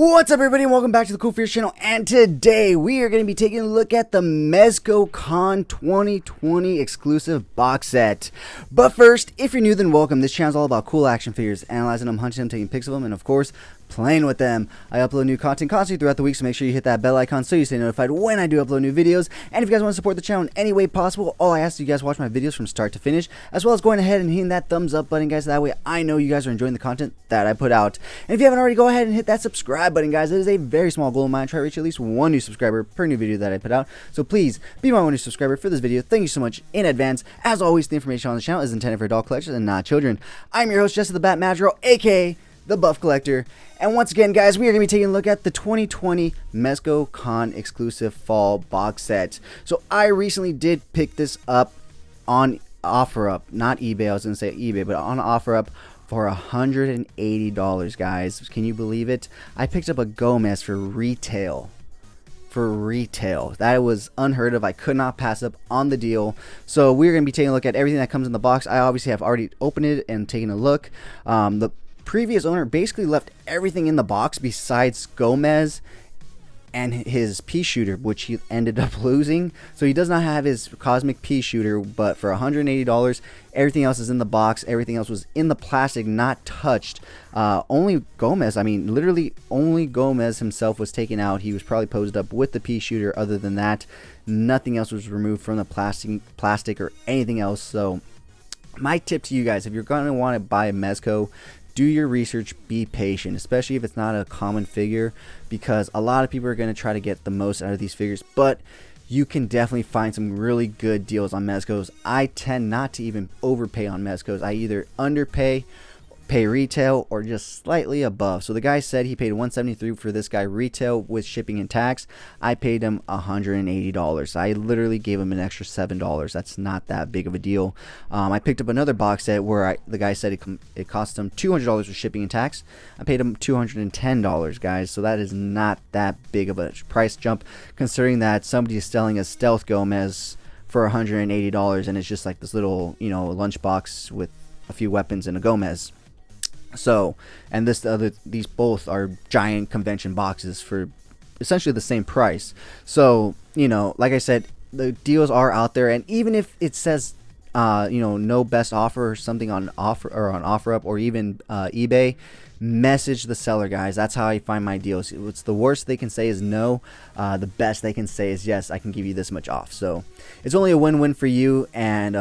What's up, everybody, and welcome back to the CoolFigurez channel. And today we are going to be taking a look at the MezCon 2020 exclusive box set. But first, if you're new, then welcome. This channel is all about cool action figures, analyzing them, hunting them, taking pics of them, and of course, playing with them. I upload new content constantly throughout the week, so make sure you hit that bell icon so you stay notified when I do upload new videos. And if you guys want to support the channel in any way possible, all I ask is you guys watch my videos from start to finish, as well as going ahead and hitting that thumbs up button, guys. That way I know you guys are enjoying the content that I put out. And if you haven't already, go ahead and hit that subscribe button, guys. It is a very small goal of mine to try to reach at least one new subscriber per new video that I put out. So please be my one new subscriber for this video. Thank you so much in advance. As always, the information on the channel is intended for adult collectors and not children. I'm your host, Jesse the Bat Madrigal, aka the Buff Collector. And once again, guys, we are going to be taking a look at the 2020 MezCon exclusive fall box set. So I recently did pick this up on OfferUp, not eBay. I was going to say eBay, but on OfferUp for $180, guys. Can you believe it? I picked up a Gomez for retail. That was unheard of. I could not pass up on the deal. So we're going to be taking a look at everything that comes in the box. I obviously have already opened it and taken a look. The previous owner basically left everything in the box besides Gomez and his pea shooter, which he ended up losing. So he does not have his cosmic pea shooter, but for $180, everything else is in the box. Everything else was in the plastic, not touched. Only Gomez, I mean, literally only Gomez himself was taken out. He was probably posed up with the pea shooter. Other than that, nothing else was removed from the plastic or anything else. So my tip to you guys, if you're going to want to buy a Mezco, do your research, be patient, especially if it's not a common figure, because a lot of people are going to try to get the most out of these figures, but you can definitely find some really good deals on Mezcos. I tend not to even overpay on Mezcos. I either underpay, pay retail, or just slightly above. So the guy said he paid $173 for this guy retail with shipping and tax. I paid him $180. I literally gave him an extra $7. That's not that big of a deal. I picked up another box set where the guy said it cost him $200 with shipping and tax. I paid him $210, guys. So that is not that big of a price jump, considering that somebody is selling a Stealth Gomez for $180 and it's just like this little, lunchbox with a few weapons and a Gomez. So, and these both are giant convention boxes for essentially the same price. So, like I said, the deals are out there, and even if it says no best offer or something on OfferUp or even eBay, message the seller, guys. That's how I find my deals. What's the worst they can say is no. The best they can say is yes, I can give you this much off. So it's only a win-win for you, and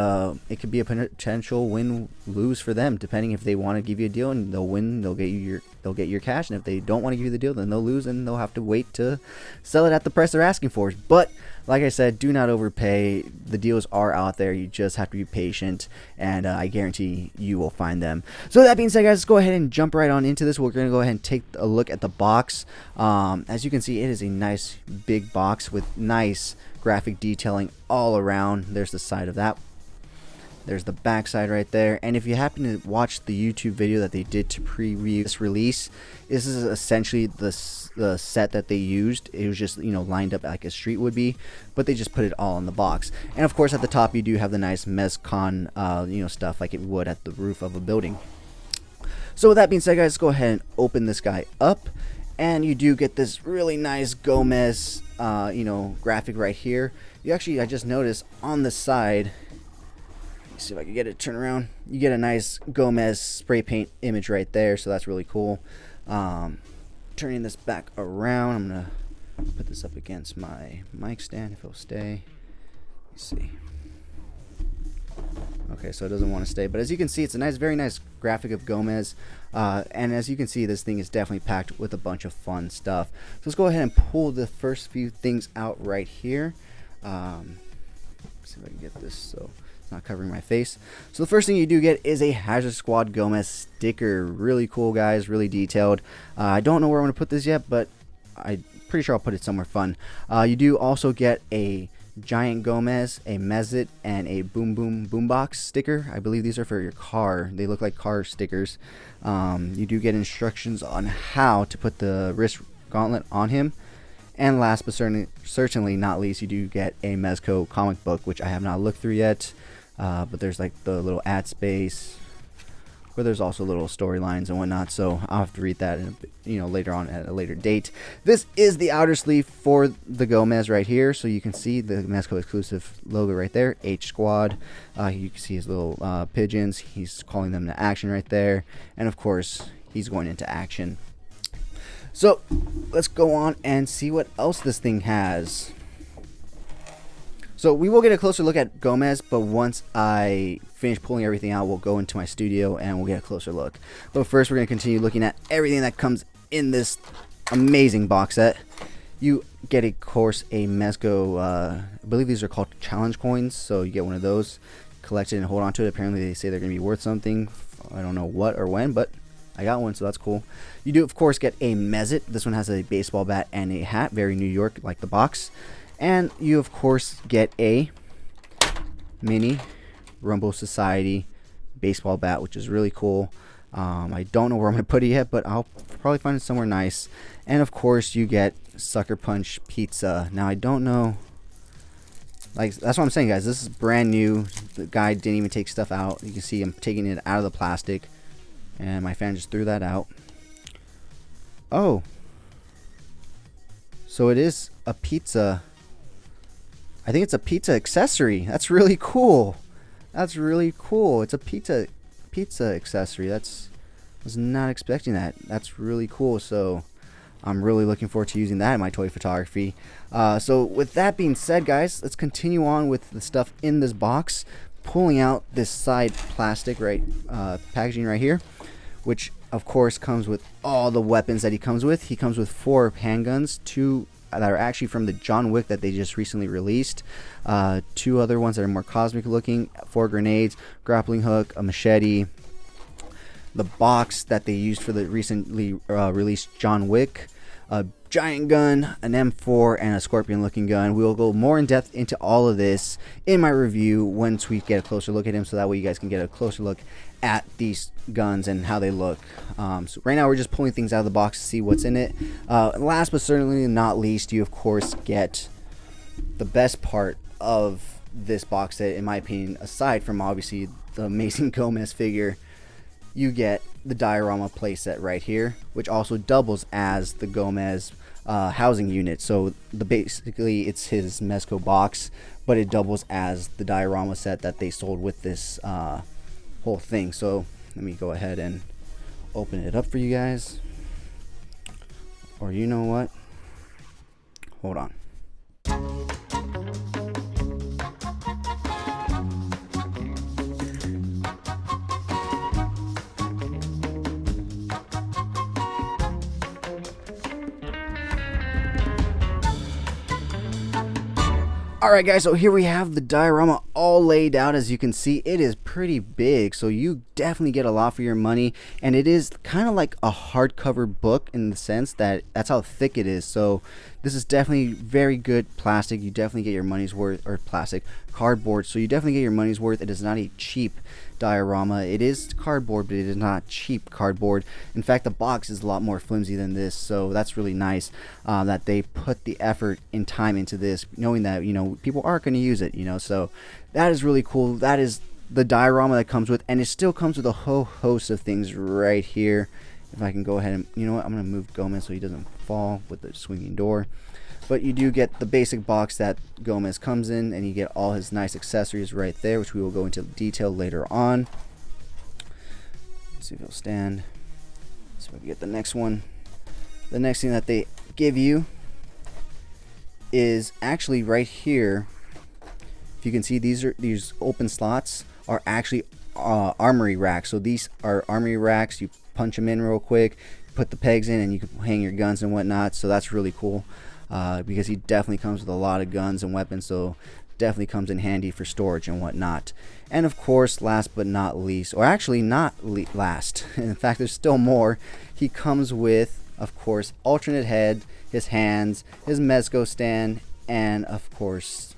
it could be a potential win-lose for them, depending if they want to give you a deal and they'll win, they'll get your cash, and if they don't want to give you the deal, then they'll lose and they'll have to wait to sell it at the price they're asking for. But like I said, do not overpay. The deals are out there. You just have to be patient, and I guarantee you will find them. So that being said, guys, let's go ahead and jump right on into this. We're going to go ahead and take a look at the box. As you can see, it is a nice big box with nice graphic detailing all around. There's the side of that. There's the back side right there. And if you happen to watch the YouTube video that they did to preview this release, this is essentially the set that they used. It was just, lined up like a street would be, but they just put it all in the box. And of course, at the top, you do have the nice MezCon, stuff like it would at the roof of a building. So with that being said, guys, let's go ahead and open this guy up. And you do get this really nice Gomez, graphic right here. I just noticed on the side, see if I can get it to turn around, you get a nice Gomez spray paint image right there, so that's really cool. Turning this back around, I'm gonna put this up against my mic stand if it'll stay. Let's see. Okay, so it doesn't want to stay, but as you can see, it's a very nice graphic of Gomez, and as you can see, this thing is definitely packed with a bunch of fun stuff. So let's go ahead and pull the first few things out right here. See if I can get this so not covering my face. So the first thing you do get is a Hazard Squad Gomez sticker. Really cool, guys, really detailed. I don't know where I'm going to put this yet, but I'm pretty sure I'll put it somewhere fun. You do also get a giant Gomez, a Mezit, and a boombox sticker. I believe these are for your car. They look like car stickers. You do get instructions on how to put the wrist gauntlet on him. And last but certainly not least, you do get a Mezco comic book, which I have not looked through yet. But there's like the little ad space. where there's also little storylines and whatnot. So I'll have to read that later on at a later date. This is the outer sleeve for the Gomez right here. So you can see the Mezco exclusive logo right there, H Squad. You can see his little pigeons. He's calling them to action right there. And of course, he's going into action. So let's go on and see what else this thing has. So we will get a closer look at Gomez, but once I finish pulling everything out, we'll go into my studio and we'll get a closer look. But first, we're going to continue looking at everything that comes in this amazing box set. You get, of course, a Mezco, I believe these are called challenge coins, so you get one of those, collect it and hold on to it. Apparently they say they're going to be worth something. I don't know what or when, but I got one, so that's cool. You do, of course, get a Mezit. This one has a baseball bat and a hat, very New York, like the box. And you, of course, get a mini Rumble Society baseball bat, which is really cool. I don't know where I'm going to put it yet, but I'll probably find it somewhere nice. And, of course, you get Sucker Punch Pizza. Now, I don't know. Like, that's what I'm saying, guys. This is brand new. The guy didn't even take stuff out. You can see I'm taking it out of the plastic. And my fan just threw that out. Oh. So it is a pizza. I think it's a pizza accessory. That's really cool. That's really cool. It's a pizza accessory. I was not expecting that. That's really cool. So I'm really looking forward to using that in my toy photography. So with that being said, guys, let's continue on with the stuff in this box. Pulling out this side plastic packaging right here, which of course comes with all the weapons that he comes with. He comes with 4 handguns, 2 that are actually from the John Wick that they just recently released, 2 other ones that are more cosmic looking, 4 grenades, grappling hook, a machete, the box that they used for the recently released John Wick, a giant gun, an M4, and a scorpion looking gun. We'll go more in depth into all of this in my review once we get a closer look at him, so that way you guys can get a closer look at these guns and how they look. So right now we're just pulling things out of the box to see what's in it. Last but certainly not least, you of course get the best part of this box set, in my opinion, aside from obviously the amazing Gomez figure. You get the Diorama playset right here, which also doubles as the Gomez housing unit. So basically it's his Mezco box, but it doubles as the Diorama set that they sold with this whole thing. So let me go ahead and open it up for you guys. Or you know what? Hold on. Alright guys, so here we have the diorama all laid out. As you can see, it is pretty big, so you definitely get a lot for your money, and it is kind of like a hardcover book in the sense that that's how thick it is. So this is definitely very good plastic. You definitely get your money's worth, or plastic, cardboard, so you definitely get your money's worth. It is not a cheap diorama. It is cardboard, but it is not cheap cardboard. In fact, the box is a lot more flimsy than this, so that's really nice that they put the effort and time into this, knowing that, you know, people are going to use it, you know. So that is really cool. That is the diorama that comes with, and it still comes with a whole host of things right here. If I can go ahead and, you know what, I'm going to move Gomez so he doesn't fall with the swinging door. But you do get the basic box that Gomez comes in, and you get all his nice accessories right there, which we will go into detail later on. Let's see if it'll stand. So we can get the next one. The next thing that they give you is actually right here. If you can see, these open slots are actually Armory Racks. So these are Armory Racks. You punch them in real quick, put the pegs in, and you can hang your guns and whatnot. So that's really cool. Because he definitely comes with a lot of guns and weapons, so definitely comes in handy for storage and whatnot. And of course, last but not least, or actually not last, in fact there's still more, he comes with, of course, alternate head, his hands, his Mezco stand, and of course,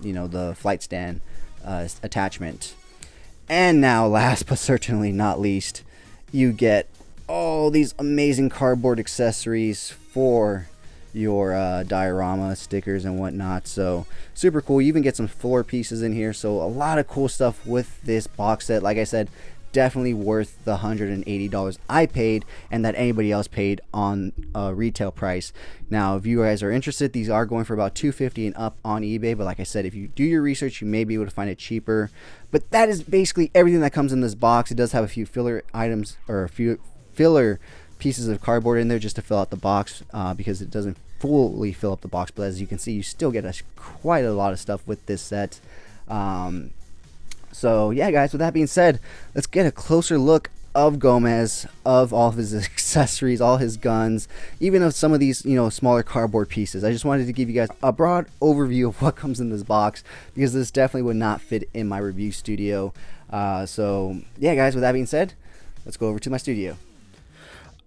you know, the flight stand attachment. And now, last but certainly not least, you get all these amazing cardboard accessories for your diorama stickers and whatnot. So super cool. You even get some floor pieces in here, so a lot of cool stuff with this box set. Like I said, definitely worth the $180 I paid and that anybody else paid on retail price. Now, if you guys are interested, these are going for about $250 and up on eBay, but like I said, if you do your research, you may be able to find it cheaper. But that is basically everything that comes in this box. It does have a few filler items, or a few filler pieces of cardboard in there just to fill out the box, because it doesn't fully fill up the box. But as you can see, you still get quite a lot of stuff with this set. So yeah, guys, with that being said, let's get a closer look of Gomez, of all of his accessories, all his guns, even of some of these, you know, smaller cardboard pieces. I just wanted to give you guys a broad overview of what comes in this box, because this definitely would not fit in my review studio. So yeah, guys, with that being said, let's go over to my studio.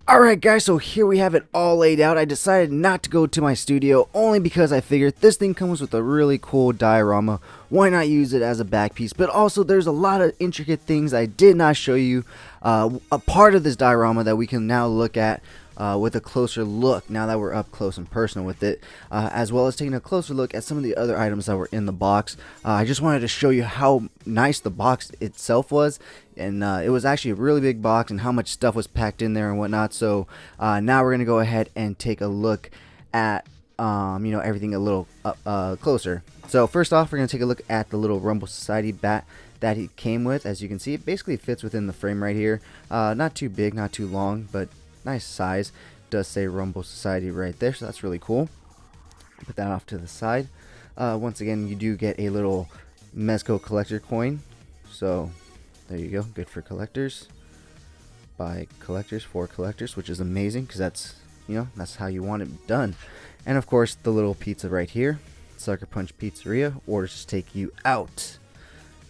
Alright guys, so here we have it all laid out. I decided not to go to my studio only because I figured this thing comes with a really cool diorama. Why not use it as a back piece? But also there's a lot of intricate things I did not show you. A part of this diorama that we can now look at with a closer look now that we're up close and personal with it, as well as taking a closer look at some of the other items that were in the box. I just wanted to show you how nice the box itself was, and it was actually a really big box and how much stuff was packed in there and whatnot. So now we're gonna go ahead and take a look at you know, everything a little closer. So first off, we're gonna take a look at the little Rumble Society bat that he came with. As you can see, it basically fits within the frame right here. Not too big, not too long, but nice size. It does say Rumble Society right there, so that's really cool. Put that off to the side. Once again, you do get a little Mezco collector coin, so there you go, good for collectors, by collectors, for collectors, which is amazing, because that's, you know, that's how you want it done. And of course, the little pizza right here, Sucker Punch Pizzeria, orders to take you out.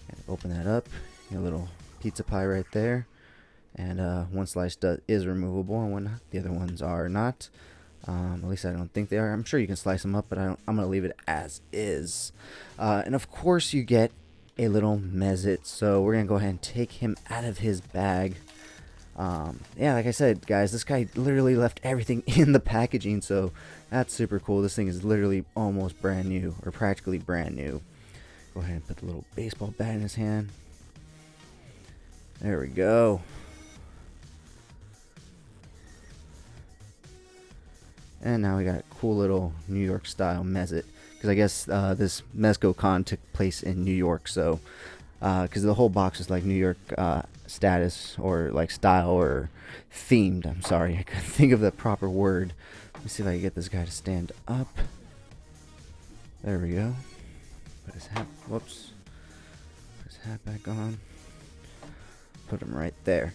And open that up, your little pizza pie right there. And one slice is removable and whatnot. The other ones are not. At least I don't think they are. I'm sure you can slice them up, but I'm going to leave it as is. And of course you get a little Mezit. So we're going to go ahead and take him out of his bag. Yeah, like I said, guys, this guy literally left everything in the packaging. So that's super cool. This thing is literally almost brand new, or practically brand new. Go ahead and put the little baseball bat in his hand. There we go. And now we got a cool little New York style Mezit, because I guess this Mezco Con took place in New York, so because the whole box is like New York status, or like style, or themed. I'm sorry, I couldn't think of the proper word. Let me see if I can get this guy to stand up. There we go. Put his hat, whoops. Put his hat back on. Put him right there.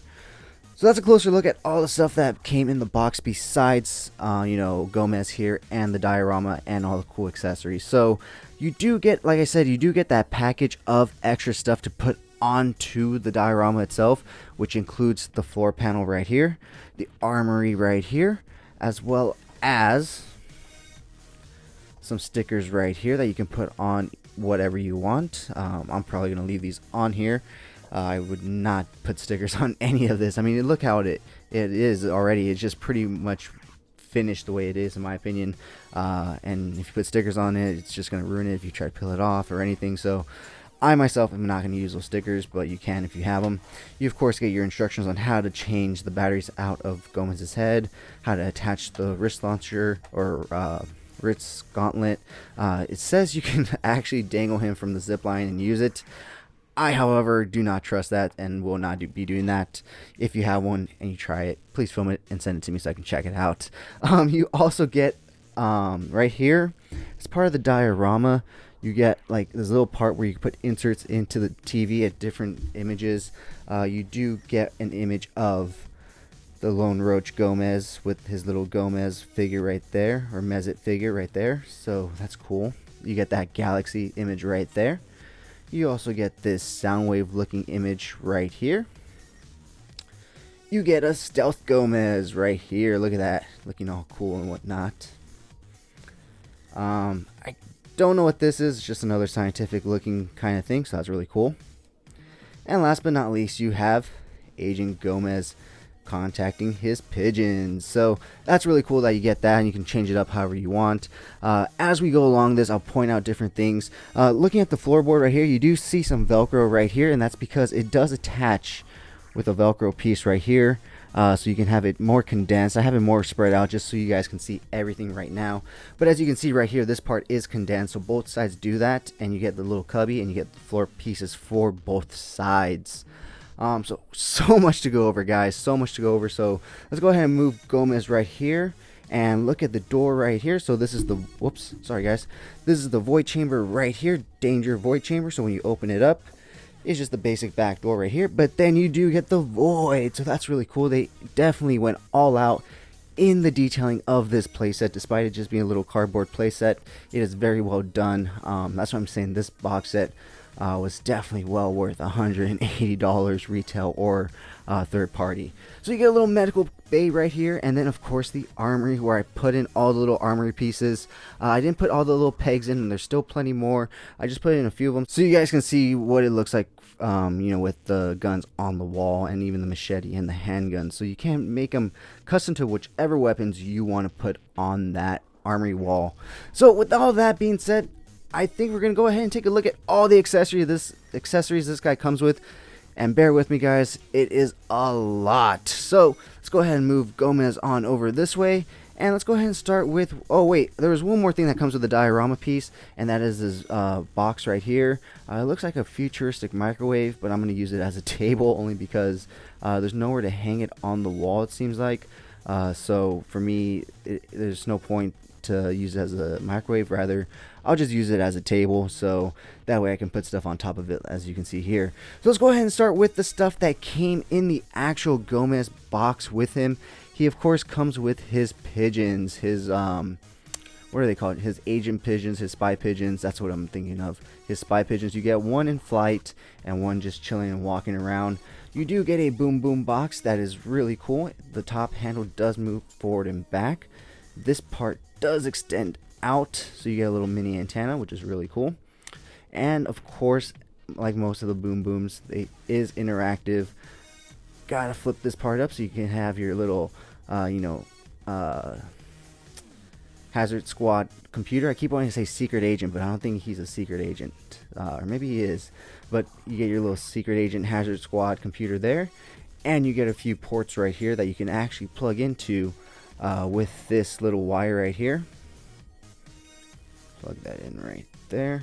So that's a closer look at all the stuff that came in the box besides, you know, Gomez here and the diorama and all the cool accessories. So you do get, like I said, you do get that package of extra stuff to put onto the diorama itself, which includes the floor panel right here, the armory right here, as well as some stickers right here that you can put on whatever you want. I'm probably going to leave these on here. I would not put stickers on any of this. I mean, look how it is already. It's just pretty much finished the way it is, in my opinion. And if you put stickers on it, it's just going to ruin it if you try to peel it off or anything. So I myself am not going to use those stickers, but you can if you have them. You, of course, get your instructions on how to change the batteries out of Gomez's head, how to attach the wrist launcher, or wrist gauntlet. It says you can actually dangle him from the zip line and use it. I, however, do not trust that and will not be doing that. If you have one and you try it, please film it and send it to me so I can check it out. You also get, right here, as part of the diorama, you get like this little part where you can put inserts into the TV at different images. You do get an image of the Lone Roach Gomez with his little Gomez figure right there, or Mezit figure right there. So that's cool. You get that galaxy image right there. You also get this Soundwave looking image right here. You get a Stealth Gomez right here. Look at that, looking all cool and whatnot. I don't know what this is. It's just another scientific looking kind of thing, so that's really cool. And last but not least, you have Agent Gomez contacting his pigeons. So that's really cool that you get that, and you can change it up however you want. As we go along this, I'll point out different things. Looking at the floorboard right here, you do see some Velcro right here, and that's because it does attach with a Velcro piece right here, so you can have it more condensed. I have it more spread out just so you guys can see everything right now. But as you can see right here, this part is condensed, so both sides do that, and you get the little cubby and you get the floor pieces for both sides. So much to go over, guys, so much to go over. So let's go ahead and move Gomez right here and look at the door right here. So this is the, whoops, sorry guys, this is the void chamber right here, danger void chamber. So when you open it up, it's just the basic back door right here, but then you do get the void, so that's really cool. They definitely went all out in the detailing of this playset. Despite it just being a little cardboard playset, it is very well done. That's what I'm saying, this box set was definitely well worth $180 retail or third party. So you get a little medical bay right here, and then of course the armory where I put in all the little armory pieces. I didn't put all the little pegs in, and there's still plenty more. I just put in a few of them so you guys can see what it looks like, you know, with the guns on the wall and even the machete and the handgun. So you can make them custom to whichever weapons you want to put on that armory wall. So with all that being said, I think we're gonna go ahead and take a look at all the accessories this guy comes with, and bear with me, guys, it is a lot. So let's go ahead and move Gomez on over this way, and let's go ahead and start with, oh wait, there was one more thing that comes with the diorama piece, and that is this box right here. It looks like a futuristic microwave, but I'm gonna use it as a table only because there's nowhere to hang it on the wall, it seems like. So for me, there's no point to use it as a microwave. Rather, I'll just use it as a table, so that way I can put stuff on top of it, as you can see here. So let's go ahead and start with the stuff that came in the actual Gomez box with him. He of course comes with his pigeons, his what are they called, his agent pigeons, his spy pigeons. That's what I'm thinking of, his spy pigeons. You get one in flight and one just chilling and walking around. You do get a boom boom box that is really cool. The top handle does move forward and back. This part does extend out, so you get a little mini antenna, which is really cool. And of course, like most of the boom booms, it is interactive. Gotta flip this part up so you can have your little hazard squad computer. I keep wanting to say secret agent, but I don't think he's a secret agent, or maybe he is. But you get your little secret agent hazard squad computer there, and you get a few ports right here that you can actually plug into with this little wire right here. Plug that in right there,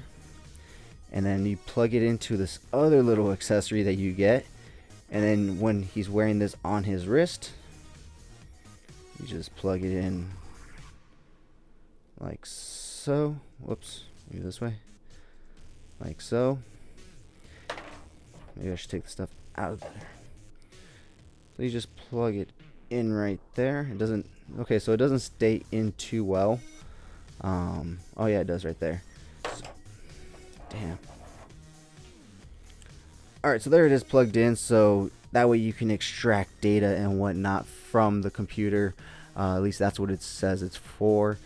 and then you plug it into this other little accessory that you get, and then when he's wearing this on his wrist, you just plug it in like so. Whoops, maybe this way, like so. Maybe I should take the stuff out of there. So you just plug it in right there. It doesn't, okay, so it doesn't stay in too well. Oh yeah, it does right there. So, damn. Alright, so there it is plugged in, so that way you can extract data and whatnot from the computer. At least that's what it says it's for.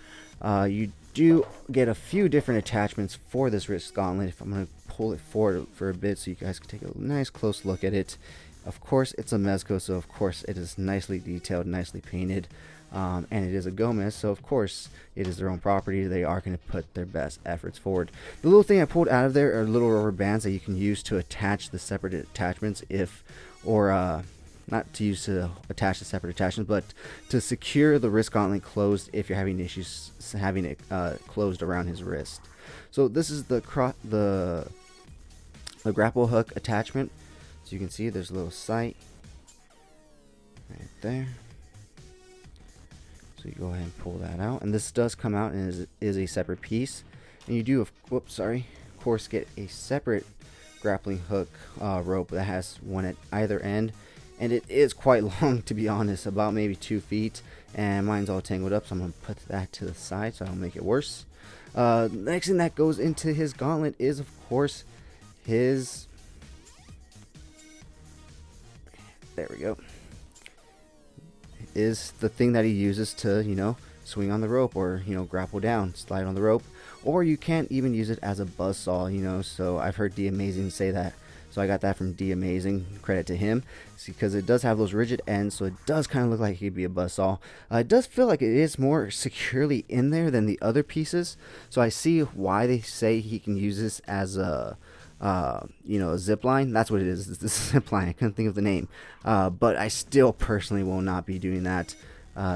You do get a few different attachments for this wrist gauntlet. If I'm going to pull it forward for a bit so you guys can take a nice close look at it. Of course, it's a Mezco, so of course it is nicely detailed, nicely painted. And it is a Gomez, so of course it is their own property. They are going to put their best efforts forward. The little thing I pulled out of there are little rubber bands that you can use to attach the separate attachments, not to use to attach the separate attachments, but to secure the wrist gauntlet closed if you're having issues having it closed around his wrist. So this is the grapple hook attachment. So you can see there's a little sight right there. So you go ahead and pull that out, and this does come out and is a separate piece. And you do, of course, get a separate grappling hook rope that has one at either end, and it is quite long, to be honest, about maybe 2 feet. And mine's all tangled up, so I'm gonna put that to the side so I don't make it worse. Next thing that goes into his gauntlet is, of course, his. There we go. Is the thing that he uses to, you know, swing on the rope, or, you know, grapple down, slide on the rope, or you can't even use it as a buzzsaw, you know. So I've heard D Amazing say that, so I got that from D Amazing, credit to him, because it does have those rigid ends, so it does kind of look like it could be a buzzsaw. It does feel like it is more securely in there than the other pieces, so I see why they say he can use this as a you know, a zip line. That's what it is. It's the zip line. I couldn't think of the name. But I still personally will not be doing that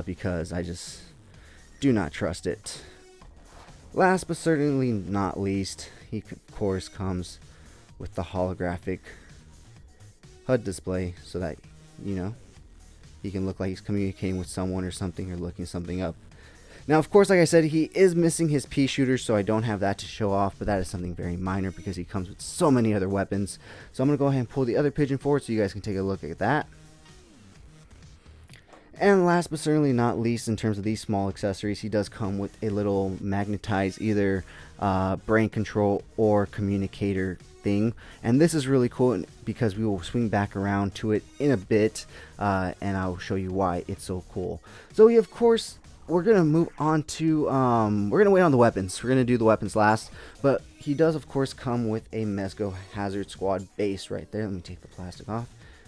because I just do not trust it. Last but certainly not least, he of course comes with the holographic HUD display so that, you know, he can look like he's communicating with someone or something, or looking something up. Now, of course, like I said, he is missing his pea shooter, so I don't have that to show off, but that is something very minor because he comes with so many other weapons. So I'm going to go ahead and pull the other pigeon forward so you guys can take a look at that. And last but certainly not least, in terms of these small accessories, he does come with a little magnetized either brain control or communicator thing. And this is really cool because we will swing back around to it in a bit, and I'll show you why it's so cool. So we, of course, we're going to move on to, we're going to wait on the weapons. We're going to do the weapons last, but he does, of course, come with a Mezco Hazard Squad base right there. Let me take the plastic off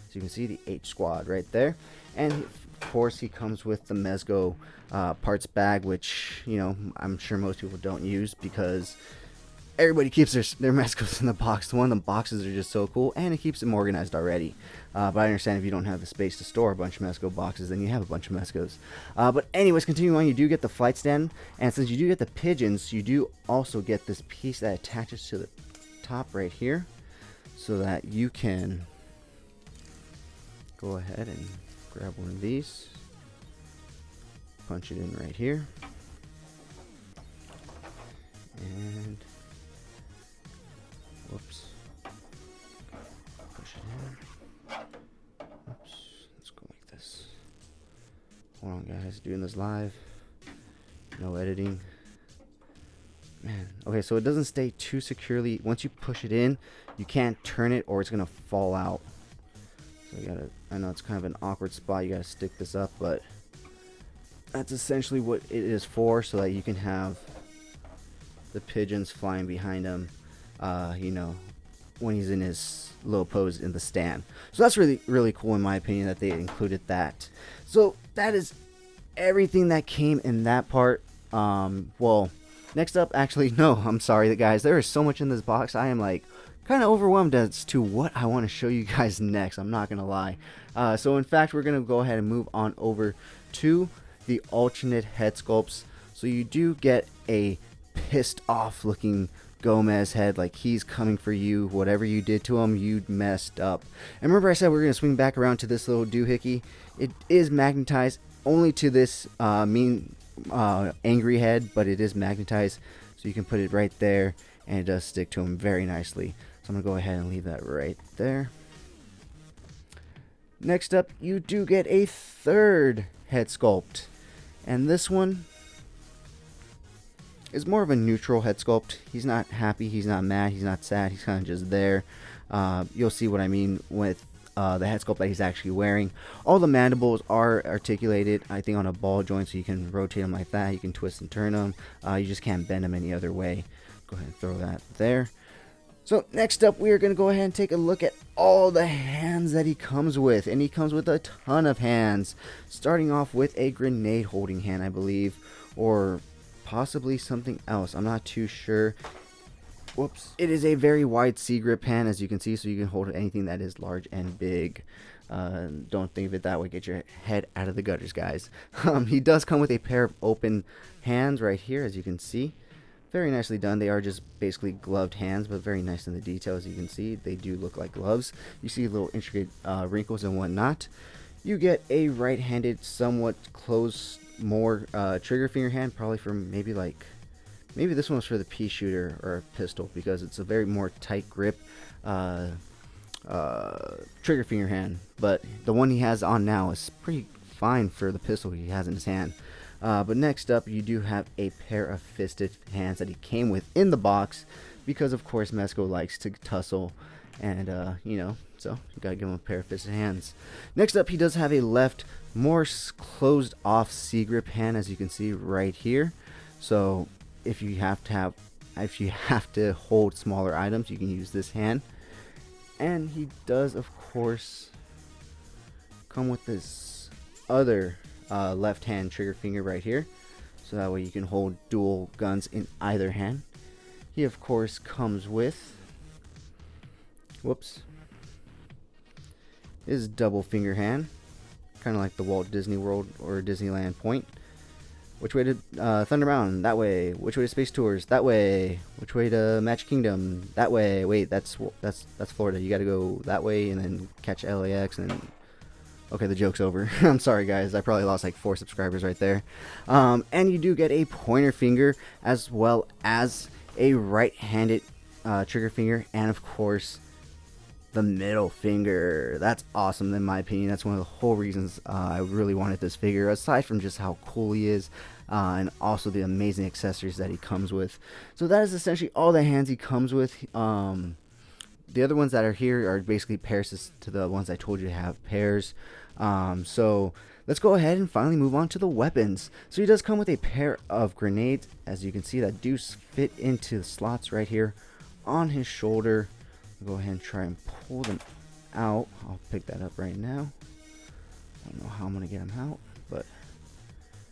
so you can see the H Squad right there. And of course, he comes with the Mezco parts bag, which, you know, I'm sure most people don't use because everybody keeps their Mezcos in the box. One of the boxes are just so cool, and it keeps them organized already. But I understand if you don't have the space to store a bunch of Mezco boxes, then you have a bunch of Mezcos. But anyways, continuing on, you do get the flight stand, and since you do get the pigeons, you do also get this piece that attaches to the top right here, so that you can go ahead and grab one of these, punch it in right here, and whoops, push it in. Oops, let's go like this. Hold on, guys, doing this live, no editing. Man, okay, so it doesn't stay too securely. Once you push it in, you can't turn it or it's gonna fall out. So you gotta, I know it's kind of an awkward spot, you gotta stick this up, but that's essentially what it is for, so that you can have the pigeons flying behind him, you know, when he's in his low pose in the stand. So that's really, really cool in my opinion that they included that. So that is everything that came in that part. Well, next up, actually, no, I'm sorry guys, there is so much in this box. I am like kind of overwhelmed as to what I want to show you guys next. I'm not gonna lie. So in fact, we're gonna go ahead and move on over to the alternate head sculpts. So you do get a pissed off looking Gomez head, like he's coming for you. Whatever you did to him, you messed up. And remember I said we're gonna swing back around to this little doohickey. It is magnetized only to this mean angry head, but it is magnetized, so you can put it right there and it does stick to him very nicely. So I'm gonna go ahead and leave that right there. Next up, you do get a third head sculpt, and this one is more of a neutral head sculpt. He's not happy, he's not mad, he's not sad, he's kind of just there. You'll see what I mean with the head sculpt that he's actually wearing. All the mandibles are articulated, I think, on a ball joint, so you can rotate them like that, you can twist and turn them. You just can't bend them any other way. Go ahead and throw that there. So next up, we are going to go ahead and take a look at all the hands that he comes with. And he comes with a ton of hands, starting off with a grenade holding hand, I believe, or possibly something else. I'm not too sure. Whoops. It is a very wide C-grip hand, as you can see, so you can hold anything that is large and big. Don't think of it that way. Get your head out of the gutters, guys. He does come with a pair of open hands right here, as you can see. Very nicely done. They are just basically gloved hands, but very nice in the detail. As you can see, they do look like gloves. You see little intricate wrinkles and whatnot. You get a right-handed, somewhat close, more trigger finger hand, probably for maybe this one was for the pea shooter or a pistol, because it's a very more tight grip trigger finger hand. But the one he has on now is pretty fine for the pistol he has in his hand. But next up, you do have a pair of fisted hands that he came with in the box, because of course Mezco likes to tussle, and you know, so you gotta give him a pair of fisted hands. Next up, he does have a left, more closed off C-grip hand, as you can see right here. So if you have to hold smaller items, you can use this hand. And he does, of course, come with this other left hand trigger finger right here, so that way you can hold dual guns in either hand. He of course comes with whoops, is double finger hand, kind of like the Walt Disney World or Disneyland point. Which way to Thunder Mountain? That way. Which way to Space Tours? That way. Which way to Magic Kingdom? That way. Wait, that's Florida. You got to go that way and then catch LAX and then... Okay, the joke's over. I'm sorry, guys. I probably lost like 4 subscribers right there. And you do get a pointer finger as well as a right-handed trigger finger, and of course the middle finger. That's awesome in my opinion. That's one of the whole reasons I really wanted this figure, aside from just how cool he is, and also the amazing accessories that he comes with. So that is essentially all the hands he comes with. The other ones that are here are basically pairs to the ones I told you to have pairs. So let's go ahead and finally move on to the weapons. So he does come with a pair of grenades, as you can see, that do fit into the slots right here on his shoulder. I'll go ahead and try and pull them out. I'll pick that up right now. I don't know how I'm going to get them out, but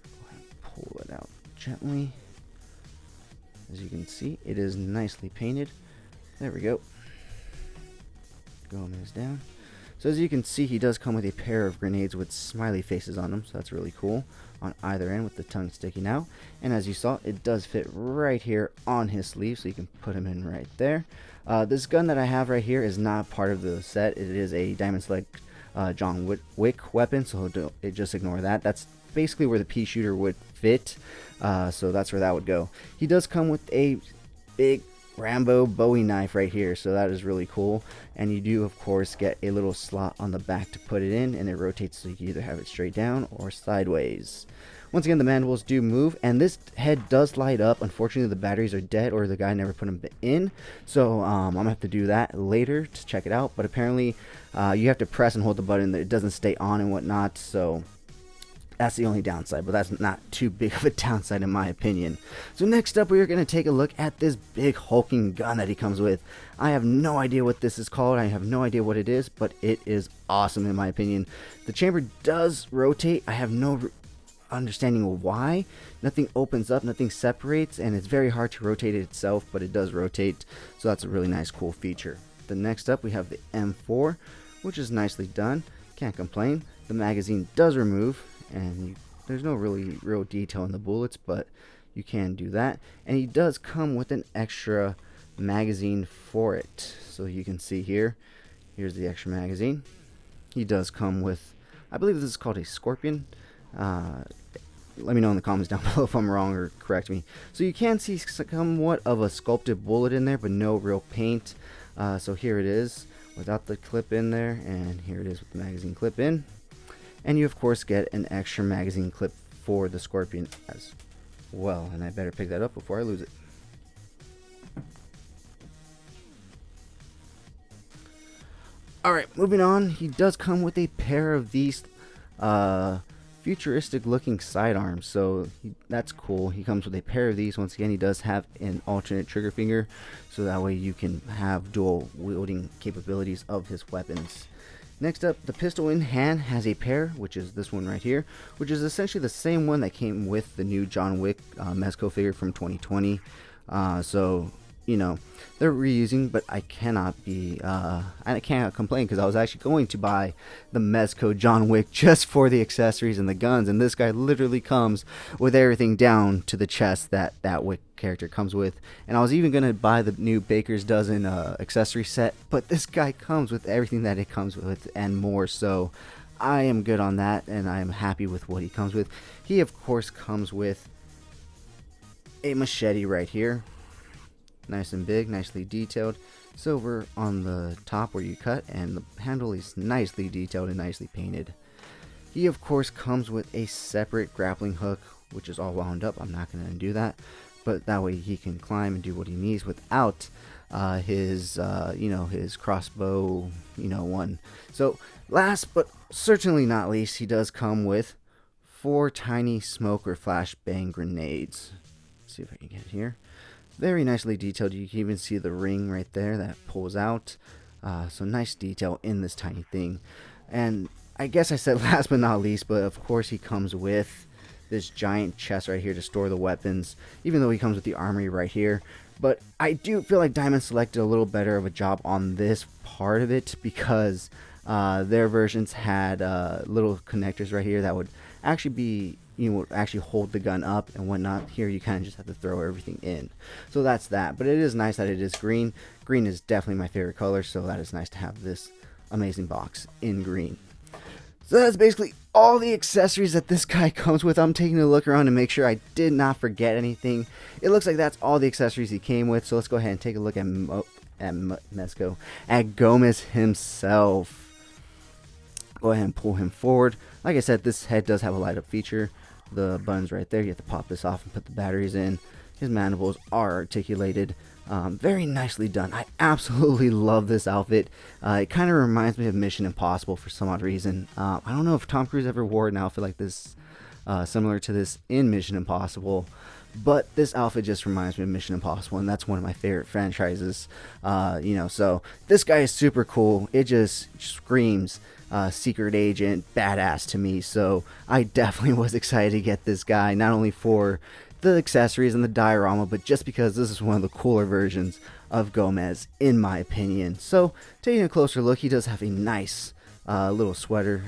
go ahead and pull it out gently. As you can see, it is nicely painted. There we go. Going down. So as you can see, he does come with a pair of grenades with smiley faces on them, so that's really cool, on either end with the tongue sticking out. And as you saw, it does fit right here on his sleeve, so you can put him in right there. This gun that I have right here is not part of the set. It is a Diamond Select John Wick weapon, so just ignore that. That's basically where the pea shooter would fit, so that's where that would go. He does come with a big Rambo Bowie knife right here, so that is really cool. And you do of course get a little slot on the back to put it in, and it rotates so you can either have it straight down or sideways. Once again, the mandibles do move, and this head does light up. Unfortunately, the batteries are dead, or the guy never put them in, so I'm gonna have to do that later to check it out. But apparently you have to press and hold the button, it doesn't stay on and whatnot, so that's the only downside, but that's not too big of a downside in my opinion. So next up, we are going to take a look at this big hulking gun that he comes with. I have no idea what this is called. I have no idea what it is, but it is awesome in my opinion. The chamber does rotate. I have no understanding of why. Nothing opens up, nothing separates, and it's very hard to rotate it itself, but it does rotate, so that's a really nice cool feature. The next up, we have the M4, which is nicely done. Can't complain. The magazine does remove, and there's no real detail in the bullets, but you can do that. And he does come with an extra magazine for it, so you can see here's the extra magazine. He does come with, I believe this is called a Scorpion. Let me know in the comments down below if I'm wrong, or correct me. So you can see somewhat of a sculpted bullet in there, but no real paint. So here it is without the clip in there, and here it is with the magazine clip in. And you of course get an extra magazine clip for the Scorpion as well, and I better pick that up before I lose it. Alright, moving on, he does come with a pair of these futuristic looking sidearms, so that's cool. He comes with a pair of these. Once again, he does have an alternate trigger finger, so that way you can have dual wielding capabilities of his weapons. Next up, the pistol in hand has a pair, which is this one right here, which is essentially the same one that came with the new John Wick Mezco figure from 2020. So, you know, they're reusing, but I cannot complain, because I was actually going to buy the Mezco John Wick just for the accessories and the guns, and this guy literally comes with everything down to the chest that Wick character comes with. And I was even going to buy the new Baker's Dozen accessory set, but this guy comes with everything that it comes with and more, so I am good on that, and I am happy with what he comes with. He of course comes with a machete right here, nice and big, nicely detailed, silver on the top where you cut, and the handle is nicely detailed and nicely painted. He of course comes with a separate grappling hook, which is all wound up. I'm not going to undo that, but that way he can climb and do what he needs without his his crossbow one. So last but certainly not least, he does come with 4 tiny smoke or flashbang grenades. Let's see if I can get it here. Very nicely detailed. You can even see the ring right there that pulls out. So nice detail in this tiny thing. And I guess I said last but not least, but of course he comes with this giant chest right here to store the weapons, even though he comes with the armory right here. But I do feel like Diamond Select did a little better of a job on this part of it, because their versions had little connectors right here that would actually be, would actually hold the gun up and whatnot. Here you kind of just have to throw everything in. So that's that. But it is nice that it is green. Green is definitely my favorite color, so that is nice to have this amazing box in green. So that's basically all the accessories that this guy comes with. I'm taking a look around to make sure I did not forget anything. It looks like that's all the accessories he came with. So let's go ahead and take a look at Mezco, at Gomez himself. Go ahead and pull him forward. Like I said, this head does have a light up feature. The buttons right there, you have to pop this off and put the batteries in. His mandibles are articulated. Very nicely done. I absolutely love this outfit. It kind of reminds me of Mission Impossible for some odd reason. I don't know if Tom Cruise ever wore an outfit like this, similar to this in Mission Impossible, but this outfit just reminds me of Mission Impossible, and that's one of my favorite franchises. So this guy is super cool. It just screams secret agent badass to me, so I definitely was excited to get this guy, not only for the accessories and the diorama, but just because this is one of the cooler versions of Gomez, in my opinion. So taking a closer look, he does have a nice little sweater,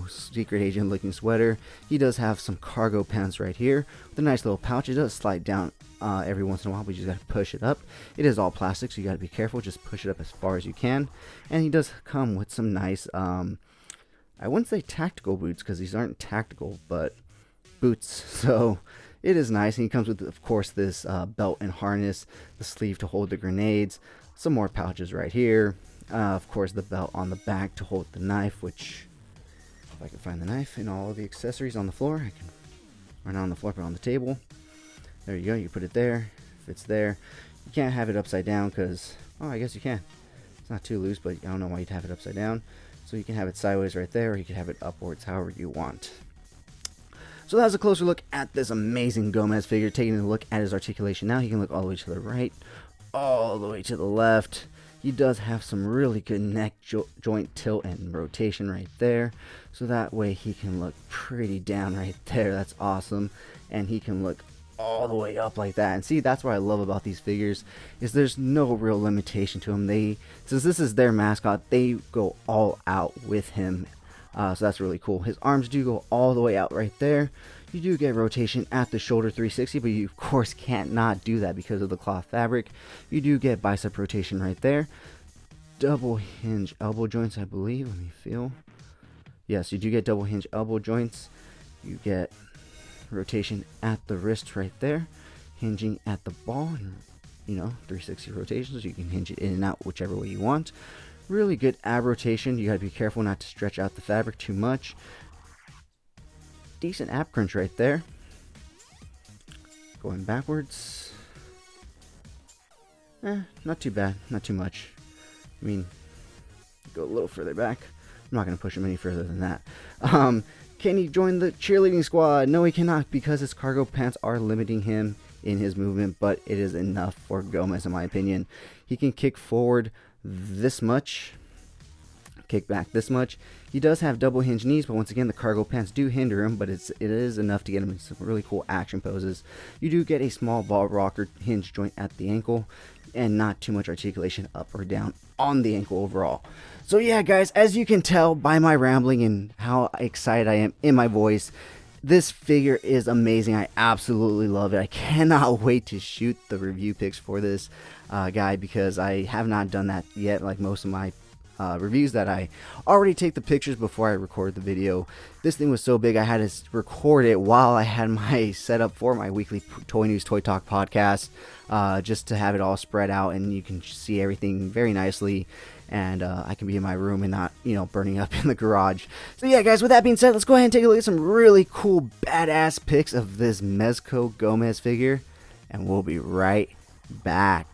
secret agent looking sweater. He does have some cargo pants right here with a nice little pouch. It does slide down every once in a while, but you just got to push it up. It is all plastic, so you got to be careful. Just push it up as far as you can. And he does come with some nice, I wouldn't say tactical boots, because these aren't tactical, but boots. So it is nice. And he comes with, of course, this belt and harness, the sleeve to hold the grenades, some more pouches right here. Of course, the belt on the back to hold the knife, which, if I can find the knife and all the accessories on the floor, I can, or not on the floor, but on the table. There you go. You put it there. If it's there, you can't have it upside down because, oh, I guess you can. It's not too loose, but I don't know why you'd have it upside down. So you can have it sideways right there, or you can have it upwards, however you want. So that was a closer look at this amazing Gomez figure. Taking a look at his articulation now, he can look all the way to the right, all the way to the left. He does have some really good neck joint tilt and rotation right there. So that way he can look pretty down right there. That's awesome. And he can look all the way up like that. And see, that's what I love about these figures, is there's no real limitation to them. Since this is their mascot, they go all out with him. So that's really cool. His arms do go all the way out right there. You do get rotation at the shoulder 360, but you of course can't not do that because of the cloth fabric. You do get bicep rotation right there. Double hinge elbow joints, I believe. Let me feel. Yes, you do get double hinge elbow joints. You get rotation at the wrist right there. Hinging at the ball, and 360 rotations. You can hinge it in and out whichever way you want. Really good ab rotation. You gotta be careful not to stretch out the fabric too much. Decent ab crunch right there. Going backwards. Not too bad. Not too much. I mean, go a little further back. I'm not gonna push him any further than that. Can he join the cheerleading squad? No, he cannot, because his cargo pants are limiting him in his movement, but it is enough for Gomez, in my opinion. He can kick forward this much, kick back this much. He does have double hinge knees, but once again, the cargo pants do hinder him, but it is enough to get him in some really cool action poses. You do get a small ball rocker hinge joint at the ankle, and not too much articulation up or down on the ankle overall. So yeah, guys, as you can tell by my rambling and how excited I am in my voice, this figure is amazing. I absolutely love it. I cannot wait to shoot the review pics for this guy, because I have not done that yet, like most of my reviews, that I already take the pictures before I record the video. This thing was so big I had to record it while I had my setup for my weekly Toy News Toy Talk podcast, just to have it all spread out and you can see everything very nicely, and I can be in my room and not burning up in the garage. So yeah, guys, with that being said, let's go ahead and take a look at some really cool badass pics of this Mezco Gomez figure, and we'll be right back.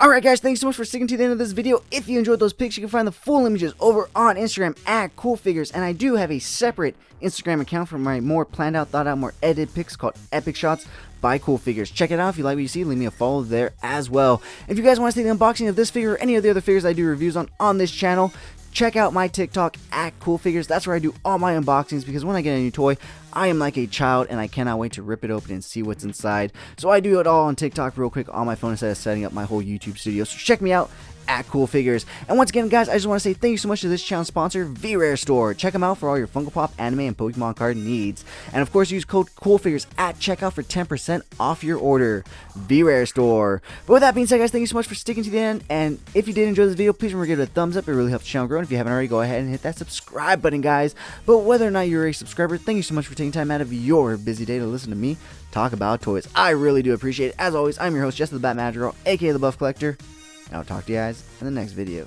Alright guys, thanks so much for sticking to the end of this video. If you enjoyed those pics, you can find the full images over on Instagram at CoolFigurez. And I do have a separate Instagram account for my more planned out, thought out, more edited pics called Epic Shots by CoolFigurez. Check it out. If you like what you see, leave me a follow there as well. If you guys want to see the unboxing of this figure or any of the other figures I do reviews on this channel, check out my TikTok at CoolFigurez. That's where I do all my unboxings, because when I get a new toy, I am like a child and I cannot wait to rip it open and see what's inside. So I do it all on TikTok real quick on my phone instead of setting up my whole YouTube studio. So check me out at CoolFigurez. And once again, guys, I just want to say thank you so much to this channel sponsor, VRare Store. Check them out for all your Funko Pop, anime, and Pokemon card needs. And of course, use code CoolFigurez at checkout for 10% off your order. VRare Store. But with that being said, guys, thank you so much for sticking to the end. And if you did enjoy this video, please remember to give it a thumbs up. It really helps the channel grow. And if you haven't already, go ahead and hit that subscribe button, guys. But whether or not you're a subscriber, thank you so much for taking time out of your busy day to listen to me talk about toys. I really do appreciate it. As always, I'm your host, Jess the Bat Madrigal, aka the Buff Collector. And I'll talk to you guys in the next video.